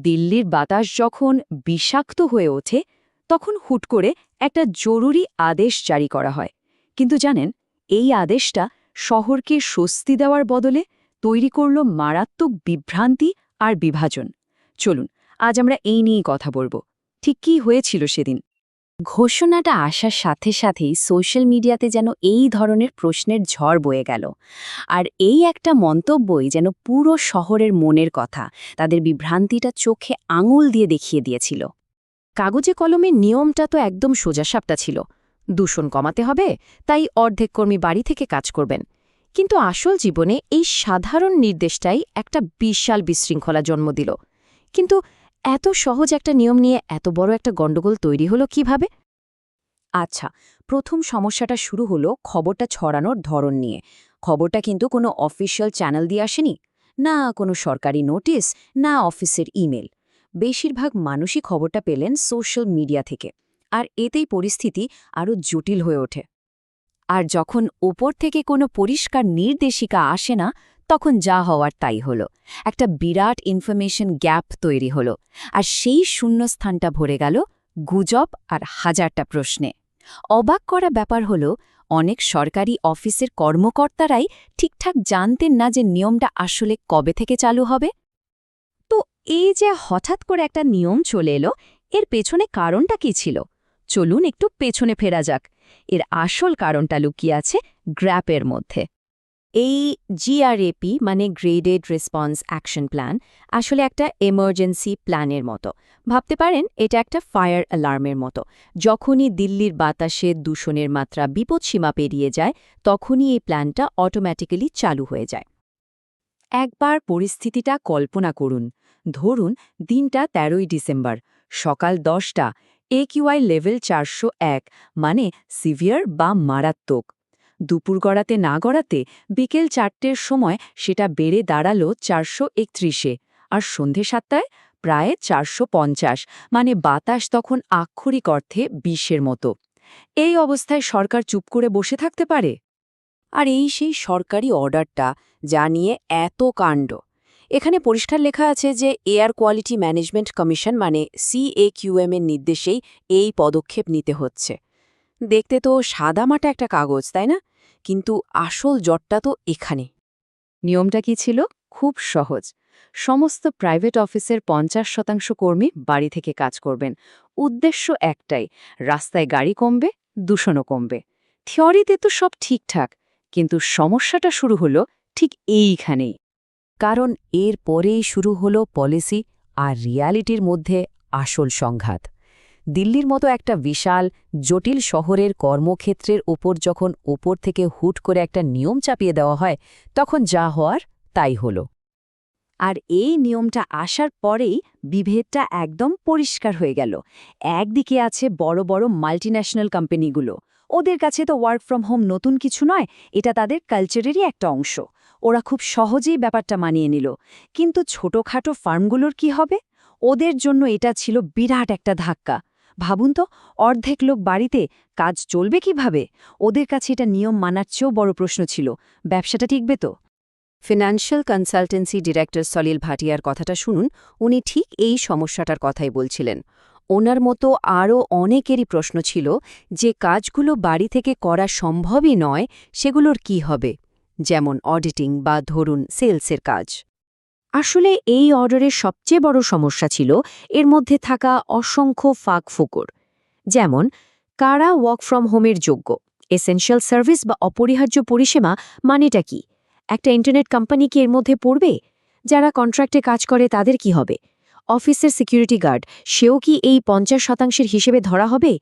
দিল্লির বাতাস যখন বিষাক্ত হয়ে ওঠে তখন হুট করে একটা জরুরি আদেশ জারি করা হয়। কিন্তু জানেন, এই আদেশটা শহরকে স্বস্তি দেওয়ার বদলে তৈরি করল মারাত্মক বিভ্রান্তি আর বিভাজন। চলুন আজ আমরা এই নিয়েই কথা বলবো। ঠিক কী হয়েছিল সেদিন? ঘোষণাটা আসার সাথে সাথেই সোশ্যাল মিডিয়াতে যেন এই ধরনের প্রশ্নের ঝড় বয়ে গেল। আর এই একটা মন্তব্যই যেন পুরো শহরের মনের কথা, তাদের বিভ্রান্তিটা চোখে আঙুল দিয়ে দেখিয়ে দিয়েছিল। কাগজে কলমে নিয়মটা তো একদম সোজাসাপটা ছিল, দূষণ কমাতে হবে, তাই অর্ধেক কর্মী বাড়ি থেকে কাজ করবেন। কিন্তু আসল জীবনে এই সাধারণ নির্দেশটাই একটা বিশাল বিশৃঙ্খলা জন্ম দিল। কিন্তু এত সহজ একটা নিয়ম নিয়ে এত বড় একটা গণ্ডগোল তৈরি হলো কিভাবে? আচ্ছা, প্রথম সমস্যাটা শুরু হলো খবরটা ছড়ানোর ধরন নিয়ে। খবরটা কিন্তু কোনো অফিসিয়াল চ্যানেল দিয়ে আসেনি, না কোনো সরকারি নোটিশ, না অফিসের ইমেল। বেশিরভাগ মানুষই খবরটা পেলেন সোশ্যাল মিডিয়া থেকে। আর এতেই পরিস্থিতি আরও জটিল হয়ে ওঠে। আর যখন ওপর থেকে কোনো পরিষ্কার নির্দেশিকা আসে না, তখন যা হওয়ার তাই হলো। একটা বিরাট ইনফরমেশন গ্যাপ তৈরি হলো। আর সেই শূন্যস্থানটা ভরে গেল গুজব আর হাজারটা প্রশ্নে। অবাক করা ব্যাপার হলো, অনেক সরকারি অফিসের কর্মকর্তারাই ঠিকঠাক জানতেন না যে নিয়মটা আসলে কবে থেকে চালু হবে। তো এই যে হঠাৎ করে একটা নিয়ম চলে এলো, এর পেছনে কারণটা কি ছিল? চলুন একটু পেছনে ফেরা যাক। এর আসল কারণটা লুকিয়ে আছে গ্র্যাপের মধ্যে। এই জিআরএপি মানে গ্রেডেড রেসপন্স অ্যাকশন প্ল্যান আসলে একটা এমার্জেন্সি প্ল্যানের মতো। ভাবতে পারেন এটা একটা ফায়ার অ্যালার্মের মতো। যখনই দিল্লির বাতাসে দূষণের মাত্রা বিপদসীমা পেরিয়ে যায়, তখনই এই প্ল্যানটা অটোম্যাটিক্যালি চালু হয়ে যায়। একবার পরিস্থিতিটা কল্পনা করুন। ধরুন দিনটা ১৩ই ডিসেম্বর, সকাল ১০টা, AQI লেভেল ৪০১, মানে সিভিয়ার বা মারাত্মক। দুপুর গড়াতে না গড়াতে বিকেল ৪টের সময় সেটা বেড়ে দাঁড়ালো ৪৩১, আর সন্ধে ৭টায় প্রায় ৪৫০, মানে বাতাস তখন আক্ষরিক অর্থে বিষের মতো। এই অবস্থায় সরকার চুপ করে বসে থাকতে পারে? আর এই সেই সরকারি অর্ডারটা যা নিয়ে এত কাণ্ড। এখানে পরিষ্কার লেখা আছে যে এয়ার কোয়ালিটি ম্যানেজমেন্ট কমিশন মানে CAQM এর নির্দেশেই এই পদক্ষেপ নিতে হচ্ছে। দেখতে তো সাদামাটা একটা কাগজ, তাই না? কিন্তু আসল জটটা তো এখানে। নিয়মটা কি ছিল? খুব সহজ। সমস্ত প্রাইভেট অফিসের ৫০% কর্মী বাড়ি থেকে কাজ করবেন। উদ্দেশ্য একটাই, রাস্তায় গাড়ি কমবে, দূষণও কমবে। থিওরিতে তো সব ঠিকঠাক, কিন্তু সমস্যাটা শুরু হলো ঠিক এইখানেই। কারণ এর পরেই শুরু হলো পলিসি আর রিয়ালিটির মধ্যে আসল সংঘাত। দিল্লির মতো একটা বিশাল, জটিল শহরের কর্মক্ষেত্রের ওপর যখন ওপর থেকে হুট করে একটা নিয়ম চাপিয়ে দেওয়া হয়, তখন যা হওয়ার তাই হলো। আর এই নিয়মটা আসার পরেই বিভেদটা একদম পরিষ্কার হয়ে গেল। একদিকে আছে বড় বড় মাল্টিন্যাশনাল কোম্পানিগুলো। ওদের কাছে তো ওয়ার্ক ফ্রম হোম নতুন কিছু নয়, এটা তাদের কালচারেরই একটা অংশ। ওরা খুব সহজেই ব্যাপারটা মানিয়ে নিল। কিন্তু ছোটখাটো ফার্মগুলোর কি হবে? ওদের জন্য এটা ছিল বিরাট একটা ধাক্কা। ভাবুন তো, অর্ধেক লোক বাড়িতে, কাজ চলবে কিভাবে? ওদের কাছে এটা নিয়ম মানার চেয়েও বড় প্রশ্ন ছিল, ব্যবসাটা টিকবে তো? ফিনান্সিয়াল কনসালটেন্সি ডিরেক্টর সলিল ভাটিয়ার কথাটা শুনুন। উনি ঠিক এই সমস্যাটার কথাই বলছিলেন। ওনার মতো আরও অনেকেরই প্রশ্ন ছিল, যে কাজগুলো বাড়ি থেকে করা সম্ভবই নয়, সেগুলোর কি হবে? যেমন অডিটিং বা ধরুন সেলসের কাজ। আসলে এই অর্ডারের সবচেয়ে বড় সমস্যা ছিল এর মধ্যে থাকা অসংখ্য ফাঁকফোকর। যেমন, কারা ওয়ার্ক ফ্রম হোমের যোগ্য? এসেনশিয়াল সার্ভিস বা অপরিহার্য পরিষেবা মানেটা কি? একটা ইন্টারনেট কোম্পানি কি এর মধ্যে পড়বে? যারা কন্ট্রাক্টে কাজ করে তাদের কি হবে? অফিসের সিকিউরিটি গার্ড, সেও কি এই ৫০% হিসেবে ধরা হবে?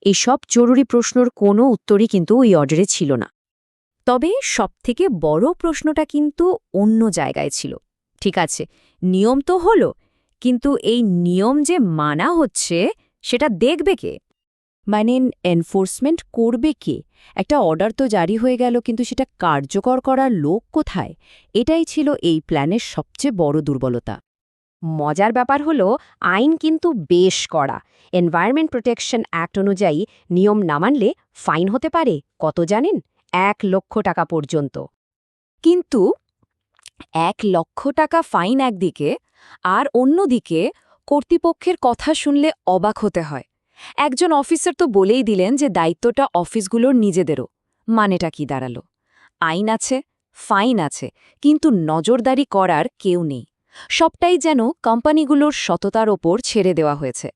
এই সব জরুরি প্রশ্নর কোনো উত্তরই কিন্তু ওই অর্ডারে ছিল না। তবে সবথেকে বড় প্রশ্নটা কিন্তু অন্য জায়গায় ছিল। ঠিক আছে, নিয়ম তো হলো, কিন্তু এই নিয়ম যে মানা হচ্ছে, সেটা দেখবে কে? মানে এনফোর্সমেন্ট করবে কে? একটা অর্ডার তো জারি হয়ে গেল, কিন্তু সেটা কার্যকর করার লোক কোথায়? এটাই ছিল এই প্ল্যানের সবচেয়ে বড় দুর্বলতা। মজার ব্যাপার হলো, আইন কিন্তু বেশ কড়া। এনভায়রনমেন্ট প্রোটেকশন অ্যাক্ট অনুযায়ী নিয়ম না মানলে ফাইন হতে পারে, কত জানেন? ১,০০,০০০ টাকা পর্যন্ত। কিন্তু ১,০০,০০০ টাকা ফাইন একদিকে, আর অন্যদিকে কর্তৃপক্ষের কথা শুনলে অবাক হতে হয়। একজন অফিসার তো বলেই দিলেন যে দায়িত্বটা অফিসগুলোর নিজেদেরও। মানেটা কি দাঁড়ালো? আইন আছে, ফাইন আছে, কিন্তু নজরদারি করার কেউ নেই। সবটাই যেন কোম্পানিগুলোর সততার ওপর ছেড়ে দেওয়া হয়েছে।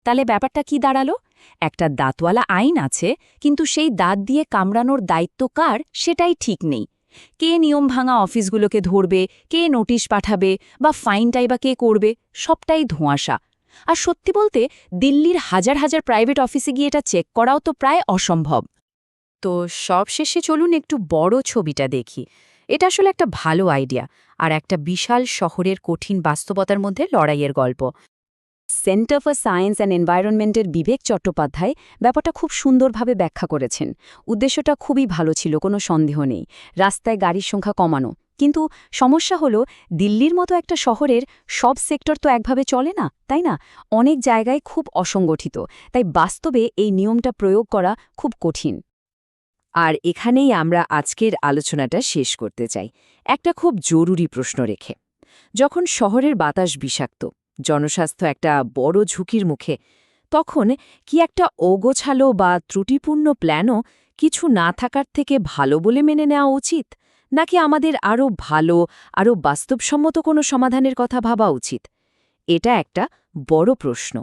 তাহলে ব্যাপারটা কি দাঁড়ালো? একটা দাঁতওয়ালা আইন আছে, কিন্তু সেই দাঁত দিয়ে কামড়ানোর দায়িত্ব কার সেটাই ঠিক নেই। কে নিয়ম ভাঙা অফিসগুলোকে ধরবে, কে নোটিশ পাঠাবে বা ফাইনটাই বা কে করবে, সবটাই ধোঁয়াশা। আর সত্যি বলতে দিল্লির হাজার হাজার প্রাইভেট অফিসে গিয়ে এটা চেক করাও তো প্রায় অসম্ভব। তো সবশেষে চলুন একটু বড় ছবিটা দেখি। এটা আসলে একটা ভালো আইডিয়া, আর একটা বিশাল শহরের কঠিন বাস্তবতার মধ্যে লড়াইয়ের গল্প। সেন্টার ফর সায়েন্স অ্যান্ড এনভায়রনমেন্টের বিবেক চট্টোপাধ্যায় ব্যাপারটা খুব সুন্দরভাবে ব্যাখ্যা করেছেন। উদ্দেশ্যটা খুবই ভালো ছিল, কোনো সন্দেহ নেই, রাস্তায় গাড়ির সংখ্যা কমানো। কিন্তু সমস্যা হলো, দিল্লির মতো একটা শহরের সব সেক্টর তো একভাবে চলে না, তাই না? অনেক জায়গায় খুব অসংগঠিত, তাই বাস্তবে এই নিয়মটা প্রয়োগ করা খুব কঠিন। আর এখানেই আমরা আজকের আলোচনাটা শেষ করতে চাই, একটা খুব জরুরি প্রশ্ন রেখে। যখন শহরের বাতাস বিষাক্ত, জনস্বাস্থ্য একটা বড় ঝুঁকির মুখে, তখন কি একটা অগোছালো বা ত্রুটিপূর্ণ প্ল্যানও কিছু না থাকার থেকে ভালো বলে মেনে নেওয়া উচিত, নাকি আমাদের আরও ভালো, আরও বাস্তবসম্মত কোনো সমাধানের কথা ভাবা উচিত? এটা একটা বড় প্রশ্ন।